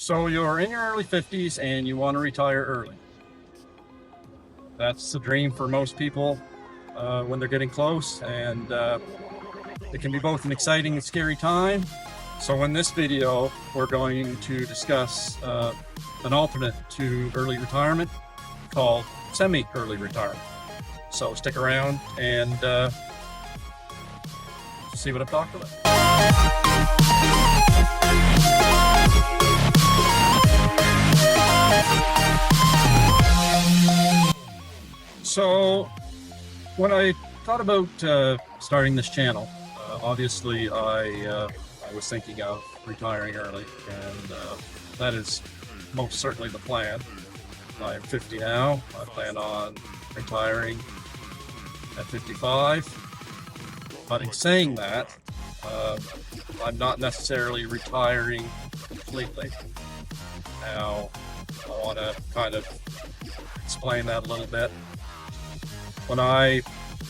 So you're in your early 50s and you want to retire early. That's the dream for most people when they're getting close, and it can be both an exciting and scary time. So in this video, we're going to discuss an alternate to early retirement called semi-early retirement. So stick around and see what I'm talking about. So when I thought about starting this channel, obviously I was thinking of retiring early, and that is most certainly the plan. I'm 50 now. I plan on retiring at 55. But in saying that, I'm not necessarily retiring completely. Now, I want to kind of explain that a little bit. When I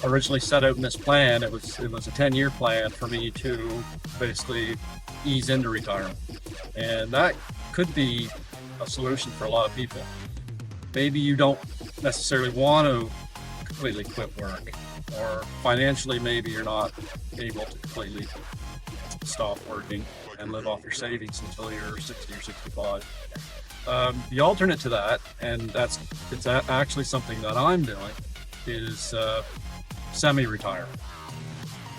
originally set out in this plan, it was a 10-year plan for me to basically ease into retirement, and that could be a solution for a lot of people. Maybe you don't necessarily want to completely quit work, or financially maybe you're not able to completely stop working and live off your savings until you're 60 or 65. The alternate to that, and it's actually something that I'm doing, is semi-retirement.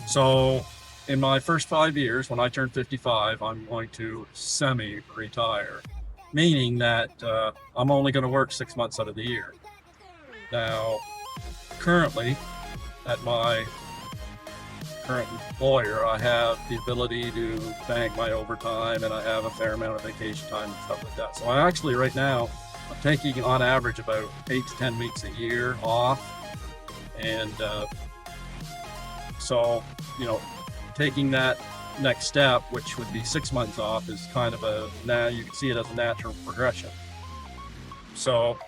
So in my first 5 years, when I turn 55, I'm going to semi-retire, meaning that I'm only going to work 6 months out of the year. Now, currently, at my current employer, I have the ability to bank my overtime, and I have a fair amount of vacation time and stuff like that. So I actually, right now, I'm taking on average about 8 to 10 weeks a year off. And so, taking that next step, which would be 6 months off, is kind of now you can see it as a natural progression. So,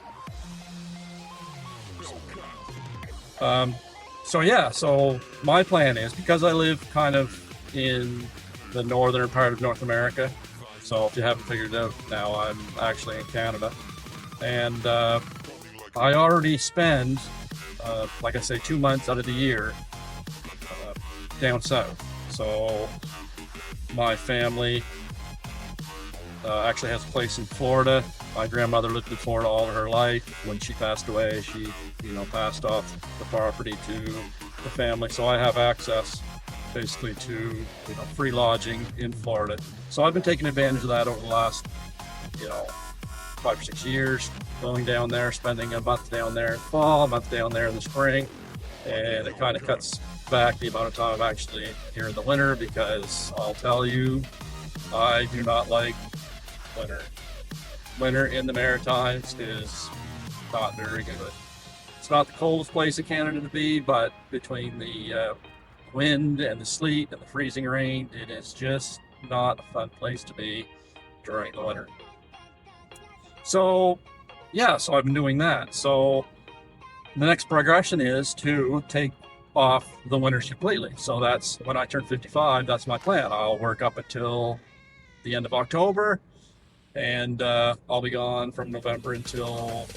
so my plan is, because I live kind of in the northern part of North America, so if you haven't figured it out now, I'm actually in Canada, and I already spend like I say, 2 months out of the year down south. So my family actually has a place in Florida. My grandmother lived in Florida all of her life. When she passed away, she passed off the property to the family. So I have access basically to free lodging in Florida. So I've been taking advantage of that over the last 5 or 6 years, going down there, spending a month down there in the fall, a month down there in the spring, and it kind of cuts back the amount of time I'm actually here in the winter, because I'll tell you, I do not like winter. Winter in the Maritimes is not very good. It's not the coldest place in Canada to be, but between the wind and the sleet and the freezing rain, it is just not a fun place to be during the winter. So I've been doing that. So the next progression is to take off the winters completely. So that's when I turn 55, that's my plan. I'll work up until the end of October, and I'll be gone from November until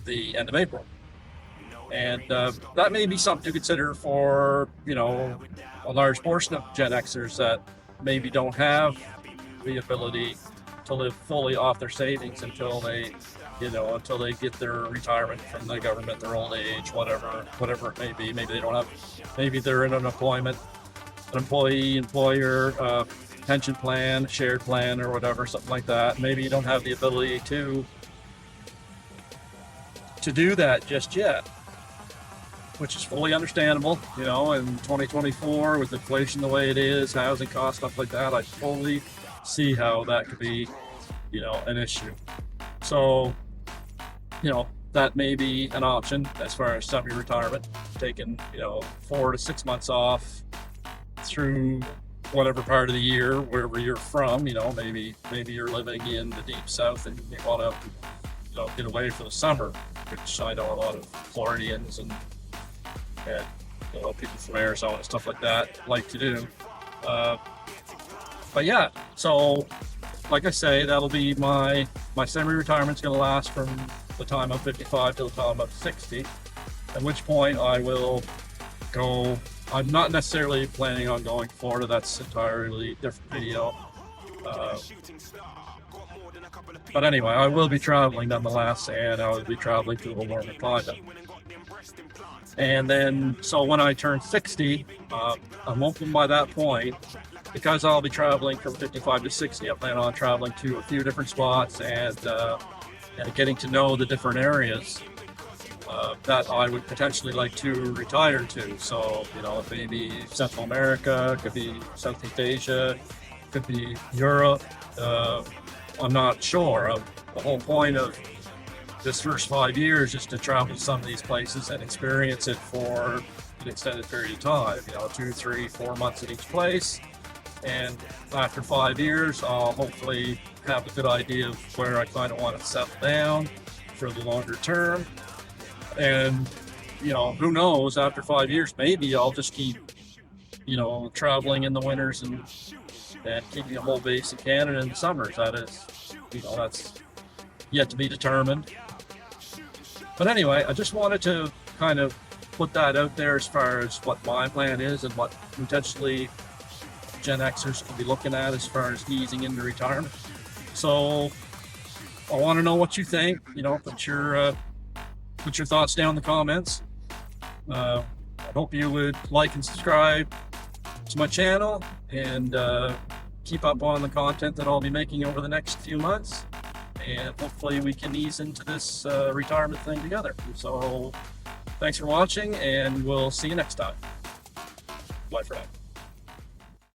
the end of April. And that may be something to consider for, a large portion of Gen Xers that maybe don't have the ability to live fully off their savings until they get their retirement from the government, their old age, whatever it may be. Maybe they don't have, maybe they're in an employer pension plan, shared plan, or whatever, something like that. Maybe you don't have the ability to do that just yet, which is fully understandable. In 2024, with inflation the way it is, housing costs, stuff like that, I totally see how that could be, an issue. So, that may be an option as far as semi-retirement, taking, 4 to 6 months off through whatever part of the year, wherever you're from. Maybe you're living in the deep south and you want to, get away for the summer, which I know a lot of Floridians and people from Arizona and stuff like that like to do. So like I say, that'll be my semi-retirement's going to last from the time I'm 55 till the time I'm 60, at which point I will go. I'm not necessarily planning on going to Florida. That's entirely different video. But anyway, I will be traveling nonetheless, and I will be traveling to a warmer climate. And then, so when I turn 60, I'm hoping by that point, because I'll be traveling from 55 to 60, I plan on traveling to a few different spots and getting to know the different areas that I would potentially like to retire to. So, you know, maybe Central America, could be Southeast Asia, could be Europe. I'm not sure. The whole point of this first 5 years is to travel to some of these places and experience it for an extended period of time, you know, 2, 3, 4 months at each place. And after 5 years, I'll hopefully have a good idea of where I kind of want to settle down for the longer term. And, you know, who knows, after 5 years, maybe I'll just keep, you know, traveling in the winters and keeping a whole base in Canada in the summers. That is, you know, that's yet to be determined. But anyway, I just wanted to kind of put that out there as far as what my plan is and what potentially Gen Xers could be looking at as far as easing into retirement. So I want to know what you think. You know, put your thoughts down in the comments. I hope you would like and subscribe to my channel and keep up on the content that I'll be making over the next few months. And hopefully we can ease into this retirement thing together. So thanks for watching, and we'll see you next time. Bye for now.